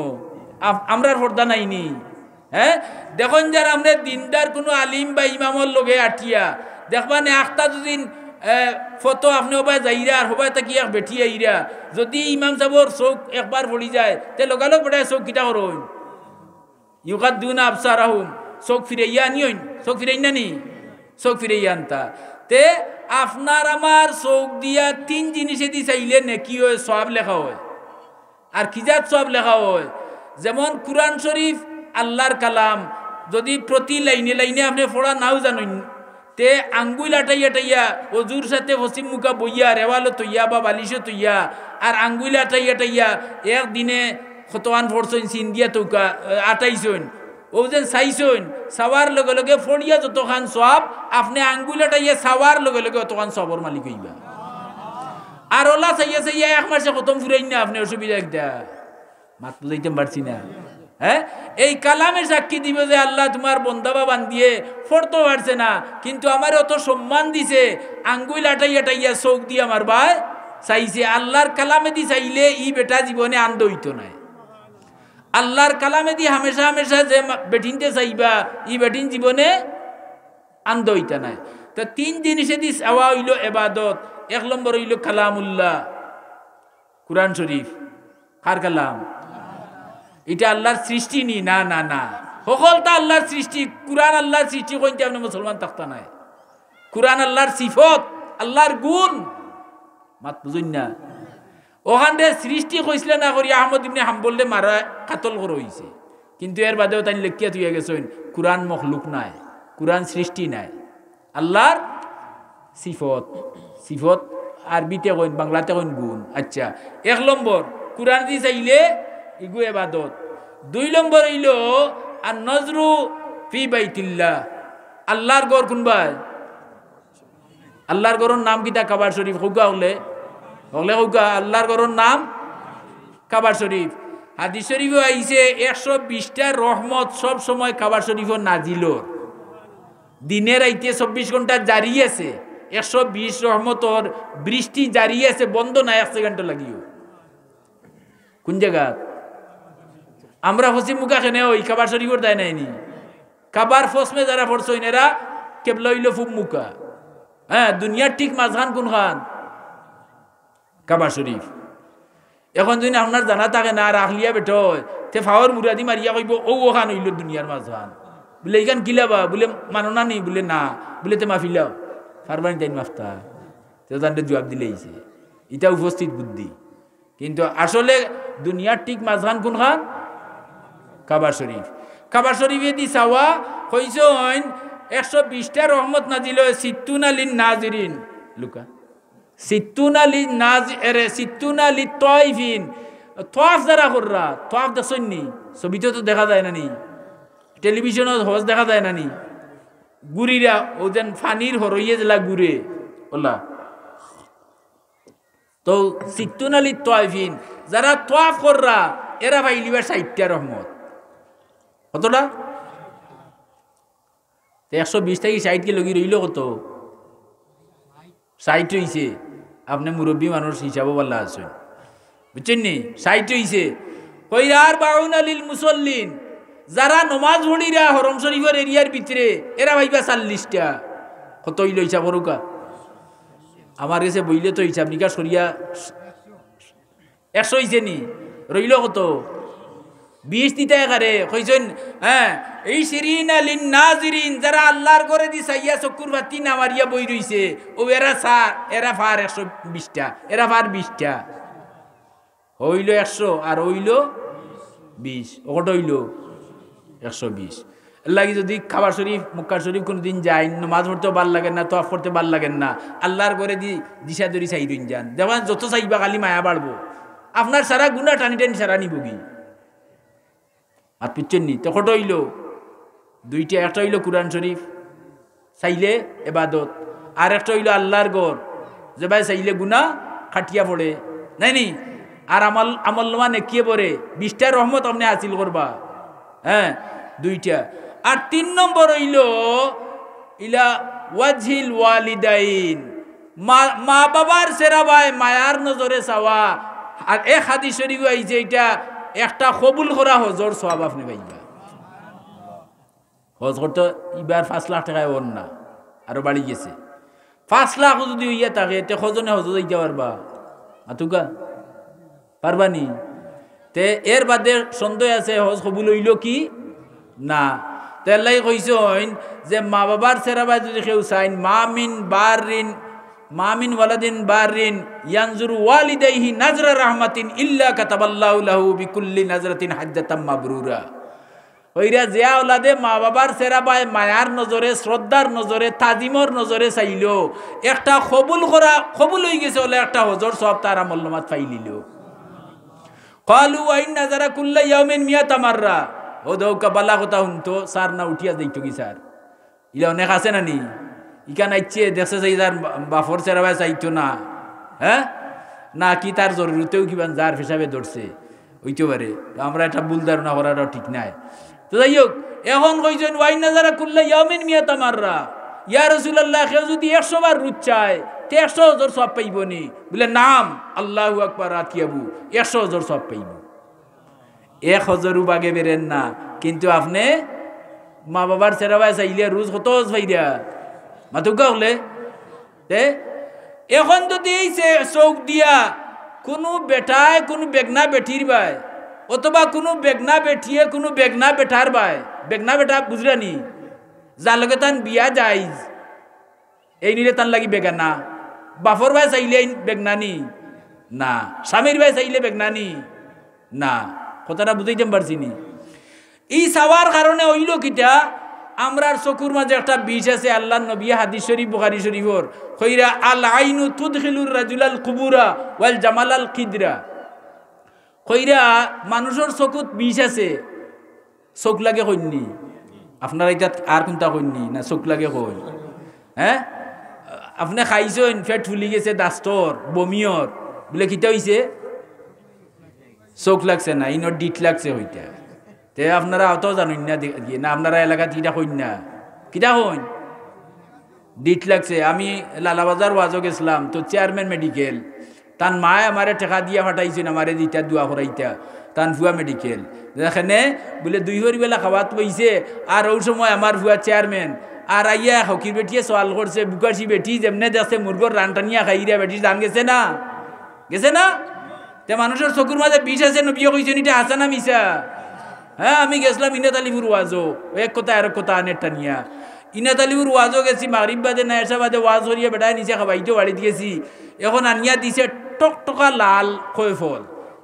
আমরার পর্দা নাইনি। হ্যাঁ দেখুন যারা আমরা দিনদার কোনো আলিম বা ইমামর লগে আঠিয়া দেখবানে আখতা দুদিন ফটো আপনি হবাই যাইরা আর হবাই তাকি এক বেঠি আইরা, যদি ইমাম সাহর চোখ একবার পড়ি যায় তে লগালগ বেটায় চোখ কিতা করুন ইউকাত দুনা আবসার আহুম চোখ ফিরাইয়া নিয়ন, চোখ ফিরাই না নি চোখ ফিরাইয়া আনতা। তে আপনার আমার চোখ দিয়া 3 জিনিসে দি চাইলে নেকি হয় সওয়াব লেখা হয়। আর কিজাত সওয়াব লেখা হয়, যেমন কুরআন শরীফ আল্লাহর কালাম যদি প্রতি লাইনে লাইনে আপনি পড়া নাও জানেন তে আঙ্গুল আটাইয়া টাইয়া অজুর সাথে পশ্চিম মুখা বইয়া রেওয়ালো তৈয়া বা বালিশে তৈয়া আর আঙ্গুল আটাইয়া টাইয়া একদিনে কতওয়ান ফোরছেন চিন দিয়া তৌকা আটাইছেন ও যেন চাইছেন চাওয়ার লগে লগে ফড়িয়া যতখান সব আপনি আঙ্গুল আটাইয়া চাওয়ার লগে লগে অতখান সবর মালিক হইবা। আর ওলা চাইয়া চাইয়া 1 মাসে খতম ফুরাই না আপনি অসুবিধা একটা মাত বুঝাইতে পারছি না। হ্যাঁ এই কালামের সাক্ষী দিবে যে আল্লাহ তোমার বন্দাবা বান্দিয়ে ফরতে পারছে না, কিন্তু আমার অত সম্মান দিছে আঙ্গুল আটাইয়া টাইয়া চোখ দিয়ে আমার ভাই চাইছে। আল্লাহর কালামে দি চাইলে ই বেটা জীবনে আনন্দ হইতো নাই। আল্লাহর কালামে দি হামেশা হামেশা যে বেটিনতে চাইবা ই বেটিন জীবনে আনন্দ হইতা নাই। তো 3 জিনিসে দি চাওয়া হইল এবাদত। 1 নম্বর হইল কালামুল্লাহ কুরআন শরীফ। কার কালাম? এটা আল্লাহর সৃষ্টি নি না না না সকলটা আল্লাহর সৃষ্টি। কুরআন আল্লাহর সৃষ্টি কইতে আপনি মুসলমান থাকতা নাই। কুরআন আল্লাহর সিফত আল্লাহর গুণ মাত বুঝুন না। ওখানে সৃষ্টি কইছিল না করি আহমদ ইবনে হাম্বললে মারা কাতল করে হইছে কিন্তু এর বাদেও তাই লেখিয়া তুই গেছেন কুরআন মখলুক নাই কুরআন সৃষ্টি নাই আল্লাহর সিফত সিফত আরবিতে কইন বাংলাতে কইন গুণ আচ্ছা এক নম্বর কুরআন দি চাইলে ইগু ইবাদত দুই নম্বর হইল আর নজরু ফি বাইতিল্লাহ আল্লাহর ঘর কোনবাই আল্লাহর ঘরের নাম কিতা কাবার শরীফ হুগা হলে হলে হুগা আল্লাহর ঘরের নাম কাবার শরীফ হাদিস শরীফে আইছে 120টা রহমত সব সময় কাবার শরীফ নাজিল দিনের আইতে 24 ঘন্টা জারি আছে 120 রহমতর বৃষ্টি জারি আছে বন্ধ নাই 1 সেকেন্ড লাগিও কোন জায়গা আমরা হসিম মুখা কেনে ওই কাবার শরীফর দেয় নাইনি কাবার ফসমে যারা পড়ছইন এরা কেবলা হইল ফুম মুখা হ্যাঁ দুনিয়ার ঠিক মাঝখান কোন খান কাবার শরীফ এখন যদি আপনার জানা থাকে না আর আখলিয়া বেটো তে ফাওয়ার মুরাদি মারিয়া কইব ও ওখান হইল দুনিয়ার মাঝখান বলে এইখান কিলাবা বলে মানো না নি বলে না বলে তে মাফিলাও ফারবানি তাই মাফতা তো তান্ডে জবাব দিলেইছে এটা উপস্থিত বুদ্ধি কিন্তু আসলে দুনিয়ার ঠিক মাঝখান কোন খান কাবার শরীফ কাবার শরীফে দি চাওয়া কইছেন 120টা রহমত নাজিল সিত্তুনা লিন নাজিরিন লুকা সিত্তুনা লিন নাজিরে সিত্তুনা লি তাইফিন তাওয়াফ যারা কররা তাওয়াফ দেখছনি ছবিতে তো দেখা যায় না নি টেলিভিশনে হজ দেখা যায় না নি গুরিরা ওজন ফানির হরইয়ে জেলা গুরে ওলা তো সিত্তুনা লি তাইফিন যারা তাওয়াফ কররা এরা পাইলিবা 60টা রহমত কতটা 120 থেকে 60 কে লগি রইল কত 60 হইছে আপনি মুরব্বী মানুষ হিসাবও বলা আছেন বুঝছেন নি 60 হইছে কইরার বাউনা লিল মুসল্লিন যারা নামাজ পড়িরা হরম শরীফের এরিয়ার ভিতরে এরা ভাইবা 40টা কত হইল হিসাব করুকা আমার কাছে বইলে তো হিসাব নিকাশ করিয়া 100 হইছে নি রইল কত 20 দিতে একারে কইছেন হ্যাঁ এই শিরিনা লিন নাজিরিন যারা আল্লাহর ঘরে দি সাইয়া চকুর বাতি না মারিয়া বই রইছে ও এরা ফার 120টা এরা ফার 20টা হইল 100 আর হইল 20 ওটা হইল 120 লাগি যদি খাবার শরীফ মুক্কার শরীফ কোনদিন যায় নামাজ পড়তে ভাল লাগে না তোয়াফ করতে ভাল লাগে না আল্লাহর ঘরে দি দিশা ধরি চাই দিন যান যেমন যত চাইবা খালি মায়া বাড়বো আপনার সারা গুণা টানি টানি সারা নিবগি আর পিচ্ছেন নি তো কত হইল দুইটা একটা হইল কুরআন শরীফ চাইলে এবাদত আর একটা হইল আল্লাহর ঘর যে ভাই চাইলে গুণা খাটিয়া পড়ে নাই নি আর আমল নামা নেকিয়ে পড়ে 20টা রহমত আপনি হাসিল করবা হ্যাঁ দুইটা আর 3 নম্বর হইল ইলা ওয়াজহিল ওয়ালিদাইন মা বাবার সেরা ভাই মায়ার নজরে চাওয়া আর এক হাদিস শরীফ আইছে এটা একটা কবুল করা হজর সওয়াব আপনি পাইবা হজ করতে এবার 5 লাখ টাকায় ওর না আরো বাড়ি গেছে 5 লাখ যদি হইয়া থাকে তে কজনে হজ যাইতে পারবা আতুকা পারবানি তে এর বাদে সন্দেহ আছে হজ কবুল হইল কি না তে আল্লাহ কইছেন যে মা বাবার সেরাবাই যদি কেউ চাইন মামিন ওয়ালাদিন বারিন ইয়ানজুরু ওয়ালিদাইহি নাজরা রাহমাতিন ইল্লা কাতাবাল্লাহু লাহু বিকুল্লি নাজরাতিন হাজ্জাতাম মাবরুরা ওইরা যে আওলাদে মা বাবার সেরাবাই মায়ার নজরে শ্রদ্ধার নজরে তাজিমর নজরে চাইলো একটা কবুল হয়ে গেছে বলে একটা হজর সব তার আমল নামাত পাইলিল ক্বালু আইন নাজারা কুল্লা ইয়াউমিন মিয়াতা মাররা ও দৌকা বালা কথা হুনতো স্যার না উঠিয়া যাইতো কি স্যার ইলা অনেক আছে না নি ইকান আইছে দেখছে যাই যার বাফর সেরাবাই চাইতো না হ্যাঁ না কি তার জরুরতেও কিবা যার হিসাবে ধরছে হইতে পারে আমরা এটা ভুল ধারণা করাটাও ঠিক নাই তো যাই হোক এখন কইছেন ওয়াইন নাজারা কুল্লা ইয়াউমিন মিয়াতা মাররা ইয়া রাসূলুল্লাহ কেউ যদি 100 বার রুচ চায় তে 100 হজর সব পাইব নি বলে নাম আল্লাহু আকবার আতিয়াবু 100 হজর সব পাইব 1000 বাগে বেরেন না কিন্তু আপনি মা বাবার সেরাবাই চাইলে রোজ কত পাইরা মাতুকা হলে তে এখন যদি এই চৌক দিয়া কোনো বেটায় কোনো বেগনা বেটির ভাই অথবা কোনো বেগনা বেটিয়ে কোনো বেগনা বেটার ভাই বেগনা বেটা বুঝরানি যার লগে তান বিয়া যাইজ এই নিলে তান লাগি বেগানা বাফর ভাই চাইলে বেগনানি না স্বামীর ভাই চাইলে বেগনানি না কথাটা বুঝাইতে পারছি নি এই চাওয়ার কারণে হইল কিটা আমরার চকুর মাঝে একটা বিষ আছে আল্লাহ নবী হাদিস শরীফ বুখারী শরীফর কইরা আল আইনু তুদখিলুর রাজুলাল কুবুরা ওয়াল জামালাল কিদরা কইরা মানুষের চকুত বিষ আছে চোখ লাগে কইনি আপনারা এটা আর কোনটা কইনি না চোখ লাগে কই হ্যাঁ আপনি খাইছেন পেট ফুলি গেছে দাস্তর বমিয়র বলে কিটা হইছে চোখ লাগছে না ইনর ডিট লাগছে হইতা তে আপনারা অত জানেন না না আপনারা এলাকাত কিটা কইন না কিটা কইন ডিট লাগছে আমি লালাবাজার ওয়াজও গেছিলাম তো চেয়ারম্যান মেডিকেল তান মায় আমারে টেকা দিয়া ফাটাইছেন আমারে দিতা দোয়া করাইতা তান ভুয়া মেডিকেল যেখানে বলে 2 বেলা খাওয়াত বইছে আর ওই সময় আমার ভুয়া চেয়ারম্যান আর আইয়া হকির বেটিয়ে সওয়াল করছে বুকাশি বেটি যেমনে দেখছে মুরগর রানটানিয়া খাইরা বেটি জান গেছে না তে মানুষের চকুর মাঝে বিষ আছে নবীও কইছেন এটা হাসা না মিছা হ্যাঁ আমি গেছিলাম ইনাত আলিপুর ওয়াজও এক কথা আর কথা আনের টানিয়া ইনাত আলিপুর ওয়াজও গেছি মাগরিব বাদে না এসা বাদে ওয়াজ হরিয়া বেটায় নিচে খাবাইতে বাড়িতে গেছি এখন আনিয়া দিছে টকটকা লাল খয় ফল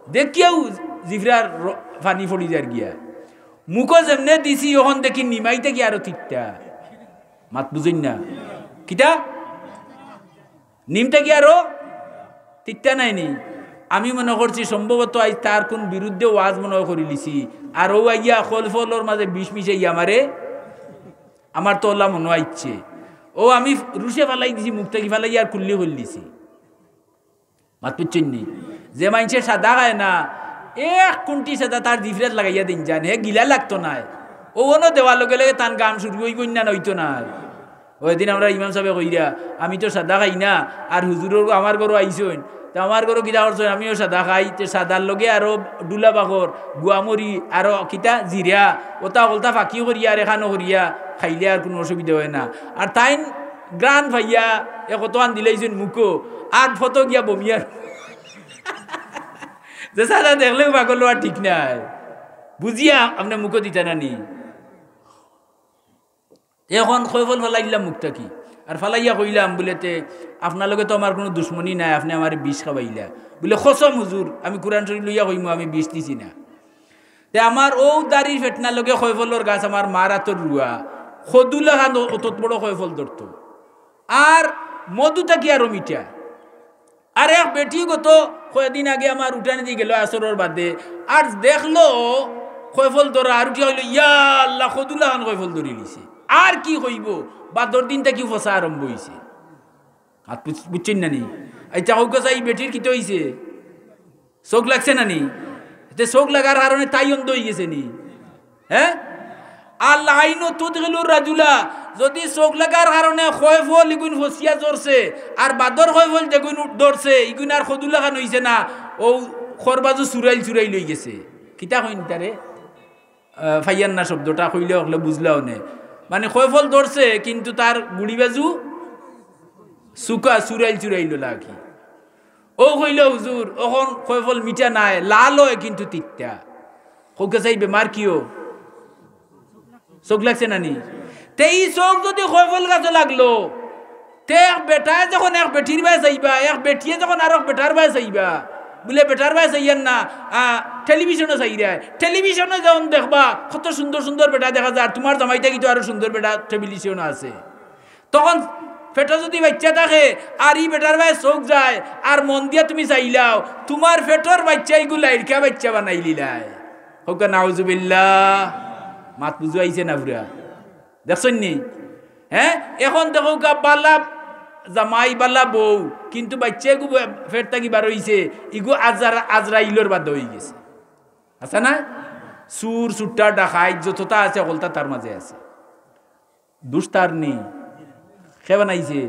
দেখিয়াও জিভরার পানি ফড়ি যার গিয়া মুখো যেমনে দিছি এখন দেখি নিমাইতে গিয়া আরো তিকটা মাত বুঝিন না কিটা নিমতে গিয়া আরো তিকটা নাইনি আমি মনে করছি সম্ভবত আজ তার কোন বিরুদ্ধে ওয়াজ মনে করি লিছি আর ও আইয়া খোল ফলর মাঝে বিষ মিশাইয়া আমারে আমার তো ওলা মনে আইচ্ছে ও আমি রুষে ফেলাই দিছি মুখটা কি ফেলাই আর খুললি দিছি মাত বুঝছেন নি যে মাইনছে সাদা খায় না এক কোনটি সাদা তার ডিফারেন্স লাগাইয়া দিন জান হে গিলা লাগতো না ও অন্য দেওয়ার লগে লগে তার গাম শুরু হইব না হইতো না ওই দিন আমরা ইমাম সাহেব কইরা আমি তো সাদা খাই না আর হুজুরের আমার ঘরও আইসেন তো আমার ঘরও কিতা করছেন আমিও সাদা খাই তো সাদার লগে আরো ডুলা বাগর গুয়ামরি আরো কিতা জিরা ওটা ওলতা ফাঁকি করিয়া আর এখানো করিয়া খাইলে আর কোনো অসুবিধা হয় না আর তাই গ্রান ভাইয়া এ কত আন দিলেইছেন মুখো আর ফটো গিয়া বমিয়ার যে সাদা দেখলেও পাগল আর ঠিক নাই বুঝিয়া আপনার মুখো দিতে নানি এখন খৈফল ফেলাইলাম মুখটা কি আর ফালাইয়া কইলাম বলেতে আপনার লগে তো আমার কোনো দুশ্মনী নাই আপনি আমার বিষ খাওয়াইলা বলে খসম হুজুর আমি কোরআন শরীফ লইয়া কইমু আমি বিষ দিছি না তে আমার ও দাড়ির ফেটনার লগে খৈফলর গাছ আমার মার হাতর রুয়া সদুলা খান অত বড় খৈফল ধরতো আর মধুটা কি আরো মিঠা আর এক বেটি গত কয়েকদিন আগে আমার উঠানে দিয়ে গেল আসরের বাদে আর দেখলো খৈফল ধরা আর উঠি হইল ইয়া আল্লাহ সদুলা খান খৈফল ধরি লিছে আর কি হইব বাদর দিনটা কি ফসা আরম্ভ হয়েছে আর বুঝছেন না নি আচ্ছা হোক এই বেটির কি তো হয়েছে চোখ লাগছে না নি চোখ লাগার কারণে তাই অন্ধ হয়ে গেছে নি হ্যাঁ আল্লাহ আইনো তুদখিলুর রাজুলা যদি চোখ লাগার কারণে খয়ফল ইগুন ফসিয়া জরছে আর বাদর খয়ফল যেগুন ধরছে ইগুন আর সদুলা খান হয়েছে না ও খরবাজু চুরাই লই গেছে কিতা কইন তারে ফাইয়ান না শব্দটা কইলে হলে বুঝলাও নে মানে খয়ফল ধরছে কিন্তু তার গুড়ি বাজু সুকা চুরাই লাগি ও কইল হুজুর ওখন খয়ফল মিঠা নাই লাল হয় কিন্তু তিতা হোক চাই বেমার কিও চোখ লাগছে নানি তেই চোখ যদি খয়ফল গাছে লাগলো তে এক বেটায় যখন এক বেটির বাই চাইবা এক বেটিয়ে যখন আর এক বেটার বাই চাইবা বলে বেটার বাই চাইয়েন না টেলিভিশনে চাই দেয় টেলিভিশনে যখন দেখবা কত সুন্দর সুন্দর বেটা দেখা যায় আর তোমার জামাইটা কিন্তু আরো সুন্দর বেটা টেলিভিশনে আছে তখন ফেটো যদি বাচ্চা থাকে আর ই বেটার ভাই চোখ যায় আর মন দিয়া তুমি চাইলাও তোমার ফেটোর বাচ্চা এইগুলা ইরকা বাচ্চা বানাইলিলাই হোক নাউজুবিল্লাহ মাত বুঝু আইছে না পুরা দেখছেন নি হ্যাঁ এখন দেখো গা বালা জামাই বালা বউ কিন্তু বাচ্চা গু ফেট থাকি বার হইছে ইগু আজরাইলর বাদ হয়ে গেছে আছে না সুর সুট্টা ডাকাই যতটা আছে কলতা তার মাঝে আছে দুষ্টার নেই সে বানাইছে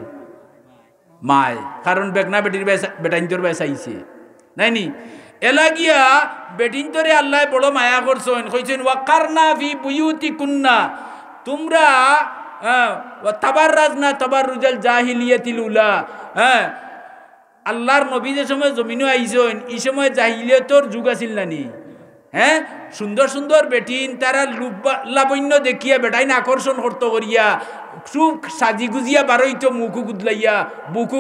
মায় কারণ বেগনা বেটির বেটাইন্তর বেস আইছে নাইনি এলাগিয়া বেটিন্তরে আল্লাহ বড় মায়া করছেন কইছেন ওয়াকারনা ফি বুয়ুতিকুন্না তোমরা তাবাররাজনা তাবাররুজাল জাহিলিয়াতিল উলা হ্যাঁ আল্লাহর নবী যে সময় জমিনে আইছেন এই সময় জাহিলিয়াতর যুগ আছিল নানি হ্যাঁ সুন্দর সুন্দর বেটিন তারা লাবণ্য দেখিয়া বেটাইন আকর্ষণ করতে করিয়া খুব সাজি গুজিয়া বারইতো মুখু গুদলাইয়া বুকু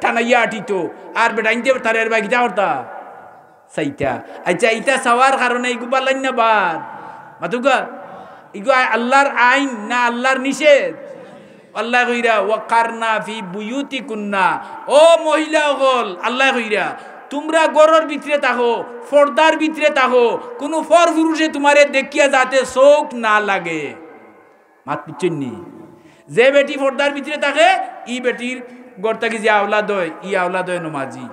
টানাইয়া আটিত আর বেটাইতে তারের বাগিটা হরতা সাইতা আচ্ছা ইটা সাওয়ার কারণে ইগু বালাইন না বাদ মাতুগা ইগু আল্লাহর আইন না আল্লাহর নিষেধ আল্লাহ কইরা ওয়াকারনা ফি বুয়ুতিকুন্না ও মহিলা হল আল্লাহ কইরা তোমরা গরর ভিতরে থাকো পর্দার ভিতরে থাকো কোনো ফর পুরুষে তোমারে দেখিয়া যাতে চোখ না লাগে মাত পিছনি যে বেটি পর্দার ভিতরে থাকে ই বেটির গড় থাকি যে আওলাদ হয় ই আওলাদ হয় নমাজি